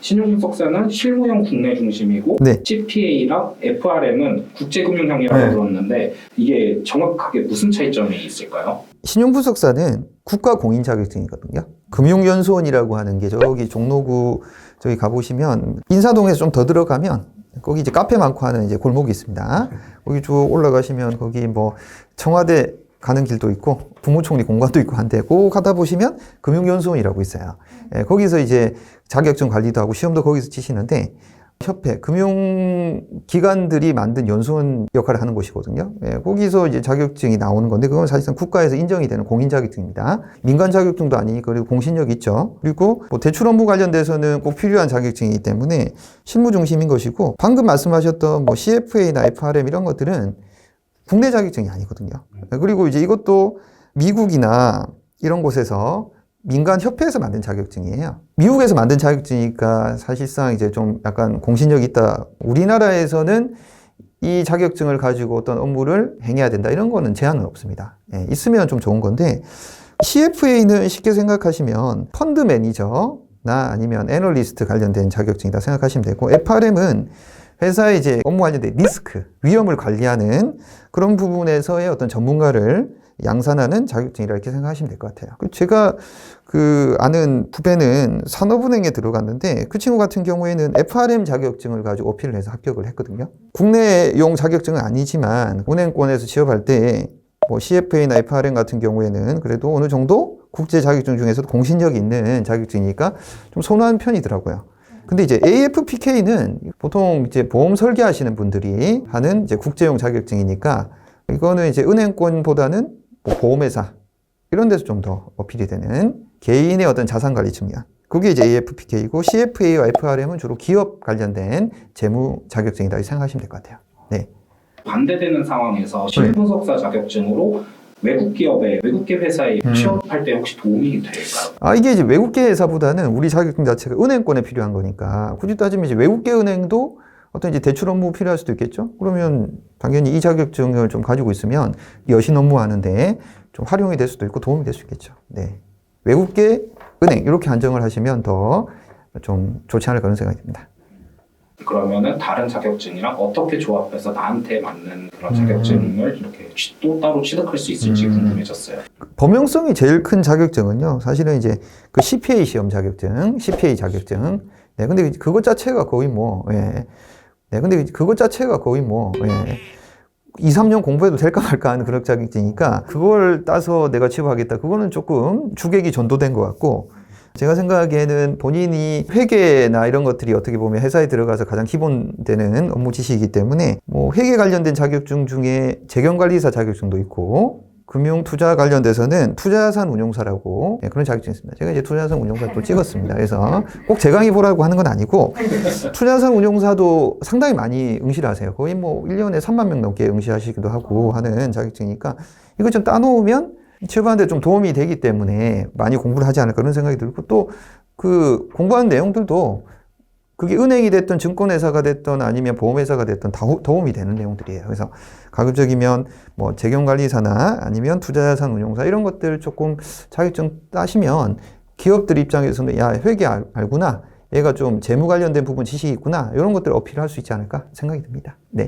신용분석사는 실무형 국내 중심이고 네. CPA랑 FRM은 국제금융형이라고 네. 들었는데 이게 정확하게 무슨 차이점이 있을까요? 신용분석사는 국가 공인 자격증이거든요. 금융연수원이라고 하는 게 저기 종로구 저기 가보시면 인사동에서 좀 더 들어가면 거기 이제 카페 많고 하는 이제 골목이 있습니다. 거기 쭉 올라가시면 거기 뭐 청와대 가는 길도 있고 국무총리 공관도 있고 한데 꼭 가다 보시면 금융연수원이라고 있어요. 예, 거기서 이제 자격증 관리도 하고 시험도 거기서 치시는데 협회, 금융기관들이 만든 연수원 역할을 하는 곳이거든요. 예, 거기서 이제 자격증이 나오는 건데, 그건 사실상 국가에서 인정이 되는 공인 자격증입니다. 민간 자격증도 아니니까, 그리고 공신력 있죠. 그리고 뭐 대출 업무 관련돼서는 꼭 필요한 자격증이기 때문에 실무 중심인 것이고, 방금 말씀하셨던 뭐 CFA나 FRM 이런 것들은 국내 자격증이 아니거든요. 그리고 이제 이것도 미국이나 이런 곳에서 민간 협회에서 만든 자격증이에요. 미국에서 만든 자격증이니까 사실상 이제 좀 약간 공신력이 있다. 우리나라에서는 이 자격증을 가지고 어떤 업무를 행해야 된다. 이런 거는 제한은 없습니다. 예, 있으면 좀 좋은 건데, CFA는 쉽게 생각하시면 펀드 매니저나 아니면 애널리스트 관련된 자격증이다 생각하시면 되고, FRM은 회사의 이제 업무 관련된 리스크, 위험을 관리하는 그런 부분에서의 어떤 전문가를 양산하는 자격증이라 이렇게 생각하시면 될 것 같아요. 제가 아는 후배는 산업은행에 들어갔는데 그 친구 같은 경우에는 FRM 자격증을 가지고 어필을 해서 합격을 했거든요. 국내용 자격증은 아니지만 은행권에서 취업할 때 뭐 CFA나 FRM 같은 경우에는 그래도 어느 정도 국제 자격증 중에서도 공신력이 있는 자격증이니까 좀 선호하는 편이더라고요. 근데 이제 AFPK는 보통 이제 보험 설계하시는 분들이 하는 이제 국제용 자격증이니까 이거는 이제 은행권보다는 뭐 보험회사 이런 데서 좀 더 어필이 되는 개인의 어떤 자산관리 측면, 그게 이제 AFPK이고, CFA와 FRM은 주로 기업 관련된 재무 자격증이다 이렇게 생각하시면 될 것 같아요. 네. 반대되는 상황에서 신분석사 자격증으로 외국계 회사에 취업할 때 혹시 도움이 될까요? 이게 이제 외국계 회사보다는 우리 자격증 자체가 은행권에 필요한 거니까, 굳이 따지면 이제 외국계 은행도 어떤 이제 대출 업무 필요할 수도 있겠죠? 그러면 당연히 이 자격증을 좀 가지고 있으면 여신 업무 하는데 좀 활용이 될 수도 있고 도움이 될 수 있겠죠. 네. 외국계 은행 이렇게 한정을 하시면 더 좀 좋지 않을까 그런 생각이 듭니다. 그러면은 다른 자격증이랑 어떻게 조합해서 나한테 맞는 그런 자격증을 이렇게 또 따로 취득할 수 있을지 궁금해졌어요. 범용성이 제일 큰 자격증은요, 사실은 이제 그 CPA 시험 자격증, CPA 자격증. 네, 근데 그것 자체가 거의 뭐, 예. 네, 근데 그것 자체가 거의 뭐, 예. 2, 3년 공부해도 될까 말까 하는 그런 자격증이니까 그걸 따서 내가 취업하겠다. 그거는 조금 주객이 전도된 것 같고, 제가 생각하기에는 본인이 회계나 이런 것들이 어떻게 보면 회사에 들어가서 가장 기본되는 업무 지식이기 때문에 뭐 회계 관련된 자격증 중에 재경관리사 자격증도 있고, 금융투자 관련돼서는 투자자산 운용사라고 그런 자격증이 있습니다. 제가 이제 투자자산 운용사도 찍었습니다. 그래서 꼭 제 강의 보라고 하는 건 아니고, 투자자산 운용사도 상당히 많이 응시를 하세요. 거의 뭐 1년에 3만 명 넘게 응시하시기도 하고 하는 자격증이니까 이거 좀 따놓으면 취업하는데 좀 도움이 되기 때문에 많이 공부를 하지 않을까 그런 생각이 들고, 또 그 공부하는 내용들도 그게 은행이 됐든 증권회사가 됐든 아니면 보험회사가 됐든 다 도움이 되는 내용들이에요. 그래서 가급적이면 뭐 재경관리사나 아니면 투자자산 운용사 이런 것들 조금 자격증 따시면 기업들 입장에서는 야, 회계 알구나, 얘가 좀 재무 관련된 부분 지식이 있구나, 이런 것들을 어필할 수 있지 않을까 생각이 듭니다. 네.